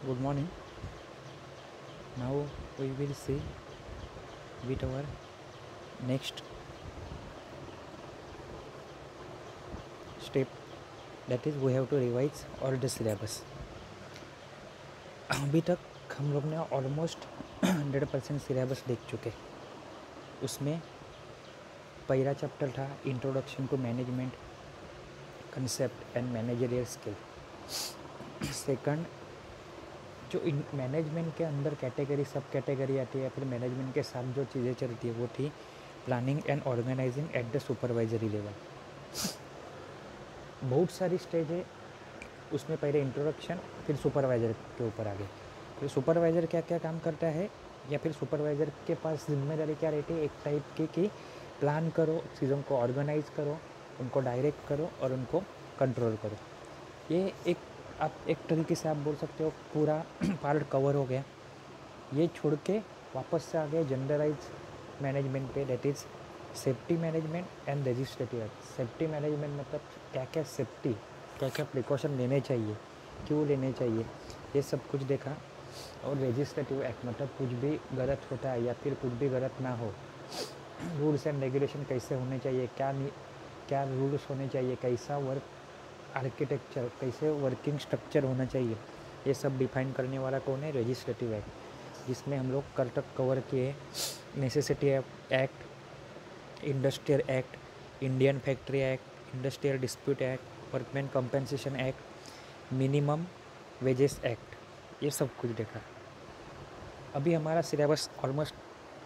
Good morning. Now we will see with our next step, that is we have to revise all the syllabus. अभी तक हम लोग ने almost 100% syllabus देख चुके। उसमें पहला चैप्टर था introduction to management concept and managerial skill. Second, जो मैनेजमेंट के अंदर कैटेगरी सब कैटेगरी आती है, फिर मैनेजमेंट के साथ जो चीज़ें चलती है वो थी planning and organising at the supervisory level. बहुत सारी स्टेज है उसमें, पहले इंट्रोडक्शन फिर सुपरवाइज़र के ऊपर आ गए। फिर सुपरवाइज़र क्या क्या काम करता है, या फिर सुपरवाइज़र के पास जिम्मेदारी क्या रहती है, एक टाइप की कि प्लान करो, चीज़ों को ऑर्गेनाइज करो, उनको डायरेक्ट करो और उनको कंट्रोल करो। ये एक आप एक तरीके से आप बोल सकते हो पूरा पार्ट कवर हो गया। ये छोड़ के वापस से आ गए जनरलाइज मैनेजमेंट पे, that is safety management and registrative act. Safety management मतलब क्या क्या सेफ्टी, क्या क्या प्रिकॉशन लेने चाहिए, क्यों लेने चाहिए, ये सब कुछ देखा। और रजिस्ट्रेटिव एक्ट मतलब कुछ भी गलत होता है या फिर कुछ भी गलत ना हो, रूल्स एंड रेगुलेशन कैसे होने चाहिए, क्या रूल्स होने चाहिए, कैसा वर्क आर्किटेक्चर, कैसे वर्किंग स्ट्रक्चर होना चाहिए, ये सब डिफाइन करने वाला कौन है, रजिस्ट्रेटिव एक्ट। जिसमें हम लोग कल तक कवर किए necessity act, industrial act, Indian factory act, industrial dispute act, workman compensation act, minimum wages act, ये सब कुछ देखा। अभी हमारा सिलेबस ऑलमोस्ट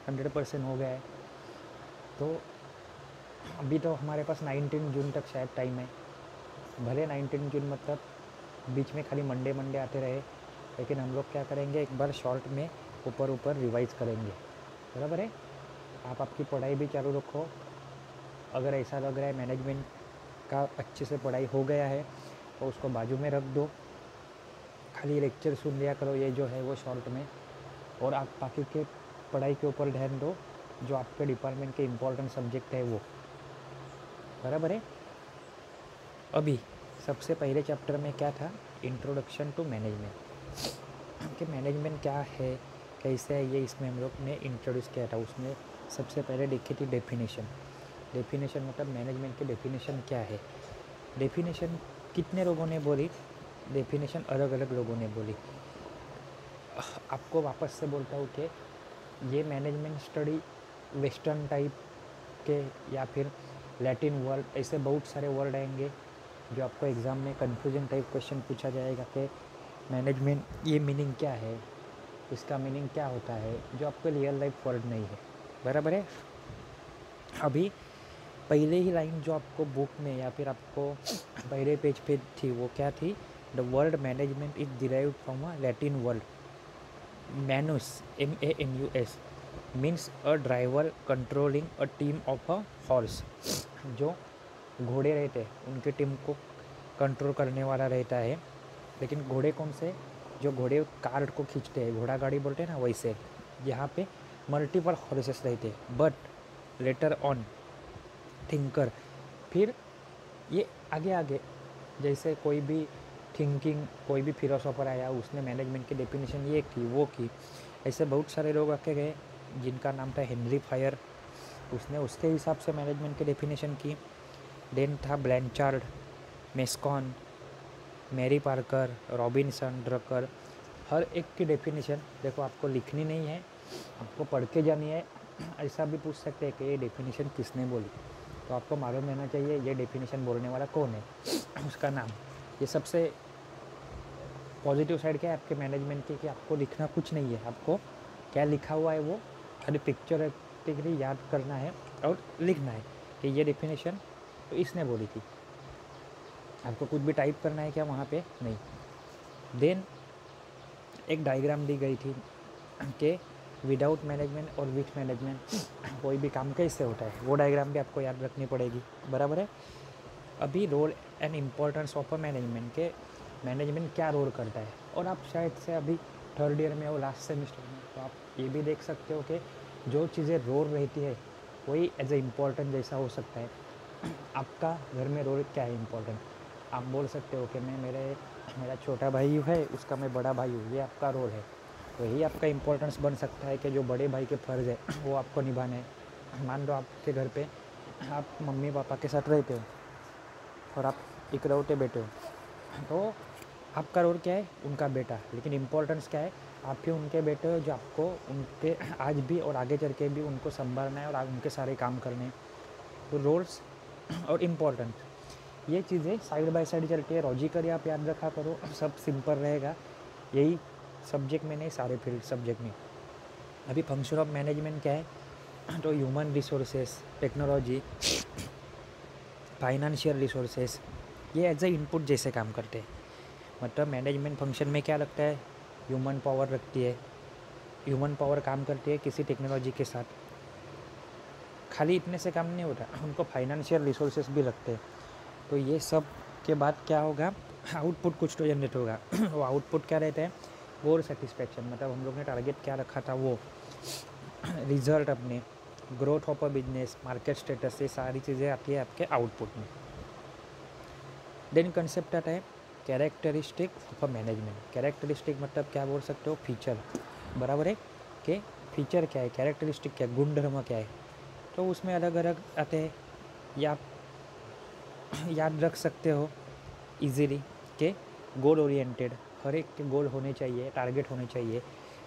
100% हो गया है। तो अभी तो हमारे पास 19 जून तक शायद टाइम है। भले 19 जून मतलब बीच में खाली मंडे आते रहे, लेकिन हम लोग क्या करेंगे, एक बार शॉर्ट में ऊपर रिवाइज करेंगे। बराबर है। आप आपकी पढ़ाई भी चालू रखो। अगर ऐसा लग रहा है मैनेजमेंट का अच्छे से पढ़ाई हो गया है तो उसको बाजू में रख दो, खाली लेक्चर सुन लिया करो ये जो है वो शॉर्ट में, और आप बाकी के पढ़ाई के ऊपर ध्यान दो जो आपके डिपार्टमेंट के इम्पोर्टेंट सब्जेक्ट है वो। बराबर है। अभी सबसे पहले चैप्टर में क्या था, इंट्रोडक्शन टू मैनेजमेंट, कि मैनेजमेंट क्या है, कैसे है, ये इसमें हम लोग ने इंट्रोड्यूस किया था। उसमें सबसे पहले देखी थी डेफिनेशन। डेफिनेशन मतलब मैनेजमेंट की डेफिनेशन क्या है। डेफिनेशन कितने लोगों ने बोली, डेफिनेशन अलग अलग लोगों ने बोली। आपको वापस से बोलता हूँ कि ये मैनेजमेंट स्टडी वेस्टर्न टाइप के या फिर लैटिन वर्ड, ऐसे बहुत सारे वर्ड आएंगे जो आपको एग्ज़ाम में कन्फ्यूजन टाइप क्वेश्चन पूछा जाएगा कि मैनेजमेंट ये मीनिंग क्या है, इसका मीनिंग क्या होता है, जो आपको रियल लाइफ वर्ड नहीं है। बराबर है। अभी पहले ही लाइन जो आपको बुक में या फिर आपको पहले पेज पे थी वो क्या थी, the word management is derived from a Latin word manus, MANUS, means a driver controlling a team of a horse. जो घोड़े रहते हैं उनकी टीम को कंट्रोल करने वाला रहता है। लेकिन घोड़े कौन से, जो घोड़े कार्ट को खींचते हैं, घोड़ा गाड़ी बोलते हैं ना, वैसे यहाँ पे मल्टीपल हॉर्सेस रहते हैं। बट लेटर ऑन थिंकर, फिर ये आगे आगे जैसे कोई भी थिंकिंग, कोई भी फिलोसोफर आया, उसने मैनेजमेंट की डेफिनेशन ये की वो की, ऐसे बहुत सारे लोग आके गए जिनका नाम था हेनरी फायर, उसने उसके हिसाब से मैनेजमेंट की डेफिनेशन की। देन था ब्लैंचार्ड, मेस्कॉन, मैरी पार्कर, रॉबिन्सन, ड्रकर, हर एक की डेफिनेशन देखो, आपको लिखनी नहीं है, आपको पढ़ के जानी है। ऐसा भी पूछ सकते हैं कि ये डेफिनेशन किसने बोली, तो आपको मालूम रहना चाहिए ये डेफिनेशन बोलने वाला कौन है, उसका नाम। ये सबसे पॉजिटिव साइड क्या है आपके मैनेजमेंट की, कि आपको लिखना कुछ नहीं है, आपको क्या लिखा हुआ है वो खाली पिक्चरेटिकली याद करना है और लिखना है कि ये डेफिनेशन तो इसने बोली थी। आपको कुछ भी टाइप करना है क्या वहाँ पे, नहीं। देन एक डायग्राम दी गई थी कि विदाउट मैनेजमेंट और विथ मैनेजमेंट कोई भी काम कैसे होता है, वो डायग्राम भी आपको याद रखनी पड़ेगी। बराबर है। अभी role and importance of a management, के मैनेजमेंट क्या रोल करता है, और आप शायद से अभी थर्ड ईयर में हो, लास्ट सेमिस्टर में, तो आप ये भी देख सकते हो कि जो चीज़ें रोल रहती है वही एज ए इम्पोर्टेंट जैसा हो सकता है। आपका घर में रोल क्या है इम्पोर्टेंट, आप बोल सकते हो कि मेरा छोटा भाई है, उसका मैं बड़ा भाई हूँ, ये आपका रोल है। तो यही आपका इम्पोर्टेंस बन सकता है कि जो बड़े भाई के फ़र्ज़ है वो आपको निभाने हैं। मान लो आपके घर पे आप मम्मी पापा के साथ रहते हो और आप इकलौते बेटे हो, तो आपका रोल क्या है? उनका बेटा। लेकिन इम्पोर्टेंस क्या है? आप ही उनके बेटे हो, जो आपको उनके आज भी और आगे चल के भी उनको संभालना है और उनके सारे काम करने हैं। तो रोल्स और इम्पोर्टेंस, ये चीज़ें साइड बाय साइड चलती है। लॉजिकली आप याद रखा करो, सब सिंपल रहेगा। यही सब्जेक्ट में नहीं, सारे फील्ड सब्जेक्ट में। अभी फंक्शन ऑफ मैनेजमेंट क्या है? तो human resources, technology, financial resources, ये एज ए इनपुट जैसे काम करते हैं। मतलब मैनेजमेंट फंक्शन में क्या लगता है? ह्यूमन पावर रखती है। ह्यूमन पावर काम करती है किसी टेक्नोलॉजी के साथ। खाली इतने से काम नहीं होता, उनको फाइनेंशियल रिसोर्सेस भी लगते हैं। तो ये सब के बाद क्या होगा? आउटपुट कुछ तो जनरेट होगा। वो आउटपुट क्या रहता है? गोल सेटिस्फैक्शन, मतलब हम लोग ने टारगेट क्या रखा था वो रिजल्ट, अपने growth of a business, market status, ये सारी चीज़ें आती है आपके आउटपुट में। देन कंसेप्ट आता है characteristic of a management. Characteristic मतलब क्या बोल सकते हो? फीचर, बराबर है कि फीचर क्या है, कैरेक्टरिस्टिक क्या है, गुणधर्म क्या है। तो उसमें अलग अलग आते हैं, या आप याद रख सकते हो इजीली कि गोल ओरिएंटेड, हर एक के गोल होने चाहिए, टारगेट होने चाहिए।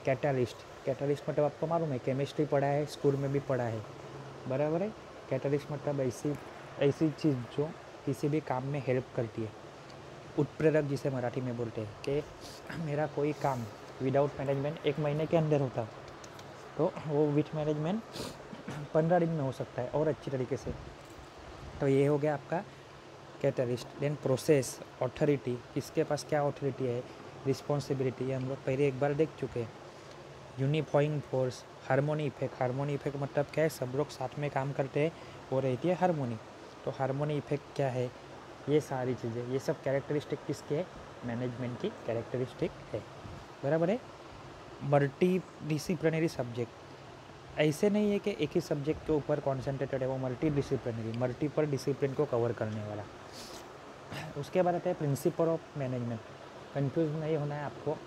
कैटलिस्ट, कैटलिस्ट मतलब आपको मालूम है, केमिस्ट्री पढ़ा है, स्कूल में भी पढ़ा है, बराबर है। कैटलिस्ट मतलब ऐसी चीज़ जो किसी भी काम में हेल्प करती है। उत्प्रेरक जिसे मराठी में बोलते हैं कि मेरा कोई काम विदाउट मैनेजमेंट 1 महीने के अंदर होता, तो वो विथ मैनेजमेंट 15 दिन में हो सकता है और अच्छी तरीके से। तो ये हो गया आपका कैटलिस्ट। देन प्रोसेस, अथॉरिटी, किसके पास क्या अथॉरिटी है, रिस्पॉन्सिबिलिटी, ये हम लोग पहले एक बार देख चुके हैं। Unifying force, harmony effect, harmony effect मतलब क्या है? सब लोग साथ में काम करते हैं, वो रहती है हार्मोनी। तो हार्मोनी इफेक्ट क्या है? ये सारी चीज़ें, ये सब कैरेक्टरिस्टिक किसके है? मैनेजमेंट की कैरेक्टरिस्टिक है, बराबर है। मल्टी डिसिप्लिनरी सब्जेक्ट, ऐसे नहीं है कि एक ही सब्जेक्ट के ऊपर कॉन्सेंट्रेटेड है, वो मल्टी डिसिप्लिनरी, मल्टीपल डिसिप्लिन को कवर करने वाला। उसके बाद आता है प्रिंसिपल ऑफ मैनेजमेंट। कंफ्यूज नहीं होना है आपको,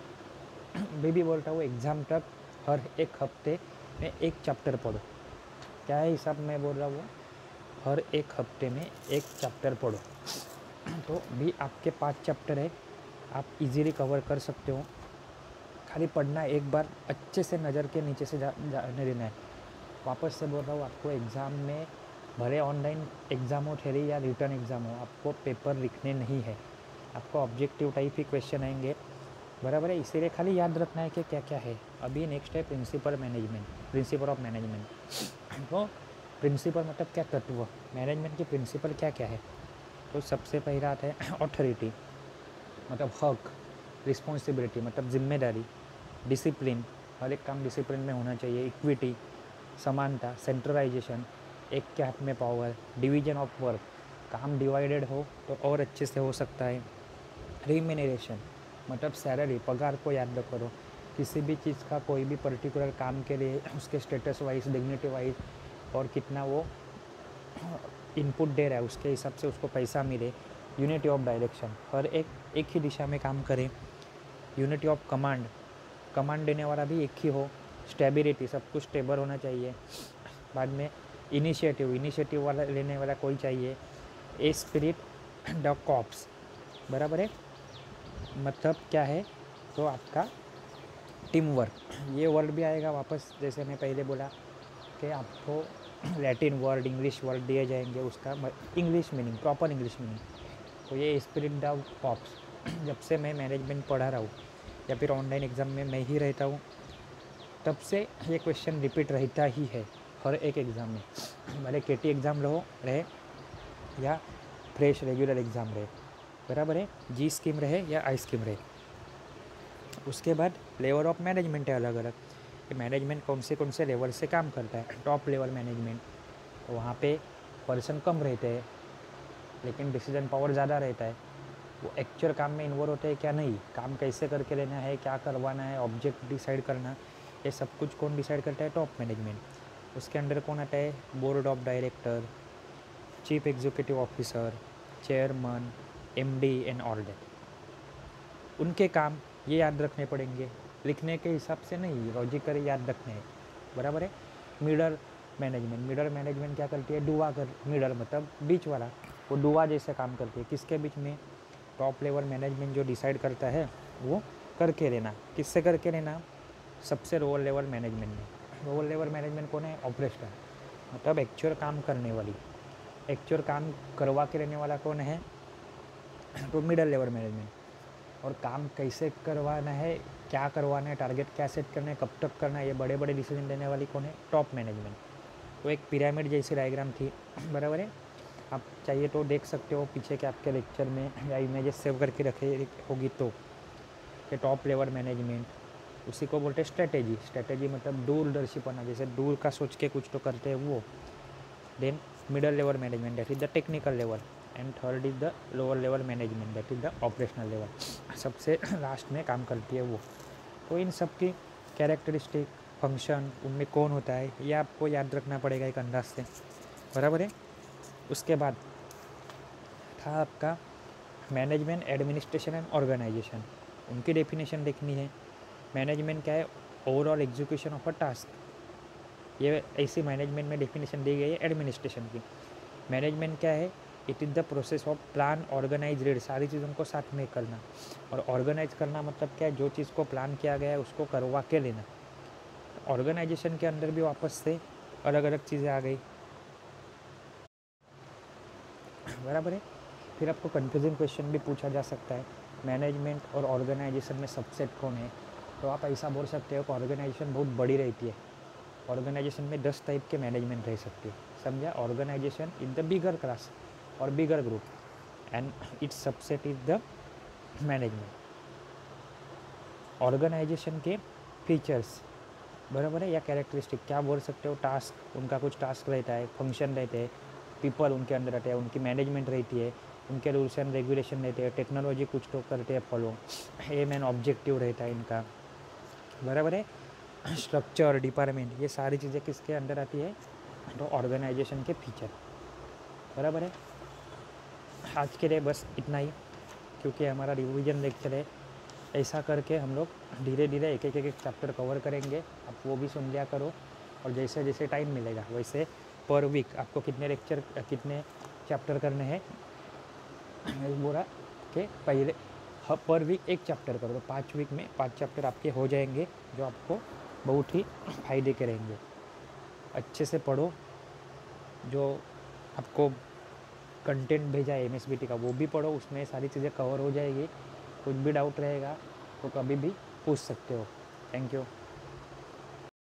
मैं भी बोलता हूँ एग्ज़ाम तक हर एक हफ्ते में एक चैप्टर पढ़ो। क्या है हिसाब में बोल रहा हूँ? हर एक हफ्ते में एक चैप्टर पढ़ो। तो भी आपके 5 चैप्टर है, आप इजीली कवर कर सकते हो। खाली पढ़ना है, एक बार अच्छे से नज़र के नीचे से जाने देना है। वापस से बोल रहा हूँ, आपको एग्ज़ाम में भले ऑनलाइन एग्ज़ाम हो, थ्योरी या रिटर्न एग्ज़ाम हो, आपको पेपर लिखने नहीं है, आपको ऑब्जेक्टिव टाइप ही क्वेश्चन आएंगे, बराबर है। इसीलिए खाली याद रखना है कि क्या क्या है। अभी नेक्स्ट है principle management, principle of management. तो प्रिंसिपल मतलब क्या? तत्व। मैनेजमेंट की प्रिंसिपल क्या क्या है? तो सबसे पहला आता है अथॉरिटी, मतलब हक, रिस्पॉन्सिबिलिटी मतलब जिम्मेदारी, डिसिप्लिन, हर एक काम डिसिप्लिन में होना चाहिए, इक्विटी, समानता, सेंट्रलाइजेशन, एक के हाथ में पावर, डिवीजन ऑफ वर्क, काम डिवाइडेड हो तो और अच्छे से हो सकता है। रिम्यूनरेशन मतलब सैलरी, पगार को याद करो। किसी भी चीज़ का, कोई भी पर्टिकुलर काम के लिए उसके स्टेटस वाइज, डिग्निटी वाइज और कितना वो इनपुट दे रहा है, उसके हिसाब से उसको पैसा मिले। यूनिटी ऑफ डायरेक्शन, हर एक ही दिशा में काम करे। यूनिटी ऑफ कमांड, कमांड देने वाला भी एक ही हो। स्टेबिलिटी, सब कुछ स्टेबल होना चाहिए। बाद में इनिशिएटिव वाला लेने वाला कोई चाहिए। ए स्पिरिट द कॉप्स, बराबर है। मतलब क्या है? तो आपका टीम वर्क, ये वर्ड भी आएगा वापस, जैसे मैं पहले बोला कि आपको लैटिन वर्ड, इंग्लिश वर्ड दिए जाएंगे, उसका English meaning, proper English meaning. तो ये स्पिरिट द कॉप्स, जब से मैं मैनेजमेंट पढ़ा रहा हूँ या फिर ऑनलाइन एग्ज़ाम में मैं ही रहता हूँ, तब से ये क्वेश्चन रिपीट रहता ही है हर एक एग्ज़ाम में, भले केटी एग्ज़ाम रहे या फ्रेश रेगुलर एग्ज़ाम रहे, बराबर है। जी स्कीम रहे या आई स्कीम रहे। उसके बाद लेवल ऑफ मैनेजमेंट है अलग अलग, कि मैनेजमेंट कौन से लेवल से काम करता है। टॉप लेवल मैनेजमेंट, तो वहाँ पे पर्सन कम रहते हैं लेकिन डिसीजन पावर ज़्यादा रहता है। वो एक्चुअल काम में इन्वॉल्व होते हैं क्या नहीं, काम कैसे करके लेना है, क्या करवाना है, ऑब्जेक्ट डिसाइड करना, ये सब कुछ कौन डिसाइड करता है? Top management. उसके अंडर कौन आता है? Board of director, chief executive officer, chairman, MD and all that, उनके काम ये याद रखने पड़ेंगे, लिखने के हिसाब से नहीं, लॉजिकली याद रखने हैं, बराबर है। मिडल मैनेजमेंट क्या करती है, डुआ कर, मिडल मतलब बीच वाला, वो डुआ जैसे काम करती है, किसके बीच में, टॉप लेवल मैनेजमेंट जो डिसाइड करता है वो करके रहना, किससे करके रहना, सबसे लोअर लेवल मैनेजमेंट में। लोअर लेवल मैनेजमेंट कौन है, ऑपरेशनल, मतलब एक्चुअल काम करने वाली, एक्चुअल काम करवा के रहने वाला कौन है, तो मिडल लेवल मैनेजमेंट। और काम कैसे करवाना है, क्या करवाना है, टारगेट क्या सेट करना है, कब तक करना है, ये बड़े बड़े डिसीजन लेने वाली कौन है, टॉप मैनेजमेंट। वो एक पिरामिड जैसी डायग्राम थी, बराबर है। आप चाहिए तो देख सकते हो पीछे के आपके लेक्चर में, या इमेजेस सेव करके रखे होगी तो, कि टॉप लेवल मैनेजमेंट उसी को बोलते हैं स्ट्रेटेजी मतलब दूरदर्शी पना, जैसे दूर का सोच के कुछ तो करते हैं वो। Then middle level management, that is the technical level, and third is the lower level management, that is the operational level, सबसे लास्ट में काम करती है वो। तो इन सब की कैरेक्टरिस्टिक, फंक्शन, उनमें कौन होता है, ये आपको याद रखना पड़ेगा एक अंदाज से, बराबर है। उसके बाद था आपका मैनेजमेंट, एडमिनिस्ट्रेशन एंड ऑर्गेनाइजेशन, उनकी डेफिनेशन देखनी है। मैनेजमेंट क्या है, overall execution of a task, ये ऐसी मैनेजमेंट में डेफिनेशन दी गई है एडमिनिस्ट्रेशन की। मैनेजमेंट क्या है, it is the process of plan, organise, read, सारी चीज़ों को साथ में करना। और ऑर्गेनाइज करना मतलब क्या है, जो चीज़ को प्लान किया गया है उसको करवा के लेना। ऑर्गेनाइजेशन के अंदर भी वापस से अलग अलग चीज़ें आ गई, बराबर है। फिर आपको कन्फ्यूजिंग क्वेश्चन भी पूछा जा सकता है, मैनेजमेंट और ऑर्गेनाइजेशन में सबसेट कौन है, तो आप ऐसा बोल सकते हो कि ऑर्गेनाइजेशन बहुत बड़ी रहती है, ऑर्गेनाइजेशन में 10 टाइप के मैनेजमेंट रह सकती है, समझा। Organization in the bigger class और bigger group, and its subset is the management. Organization के फीचर्स, बराबर है, या कैरेक्टरिस्टिक क्या बोल सकते हो, टास्क, उनका कुछ टास्क रहता है, फंक्शन रहते हैं, पीपल उनके अंदर रहते हैं, उनकी मैनेजमेंट रहती है, उनके रूल्स एंड रेगुलेशन रहते हैं, टेक्नोलॉजी कुछ तो करते हैं फॉलो, एम एंड ऑब्जेक्टिव रहता है इनका, बराबर है। स्ट्रक्चर, डिपार्टमेंट, ये सारी चीज़ें किसके अंदर आती है, तो ऑर्गेनाइजेशन के फीचर, बराबर है। आज के लिए बस इतना ही, क्योंकि हमारा रिवीजन लेक्चर है, ऐसा करके हम लोग धीरे धीरे एक एक चैप्टर कवर करेंगे, आप वो भी समझा करो। और जैसे जैसे टाइम मिलेगा वैसे पर वीक आपको कितने लेक्चर, कितने चैप्टर करने हैं, मैं बोला कि पहले पर वीक एक चैप्टर करो, तो 5 वीक में 5 चैप्टर आपके हो जाएंगे, जो आपको बहुत ही फायदे के रहेंगे। अच्छे से पढ़ो, जो आपको कंटेंट भेजा है MSBT का वो भी पढ़ो, उसमें सारी चीज़ें कवर हो जाएगी। कुछ भी डाउट रहेगा तो कभी भी पूछ सकते हो। Thank you.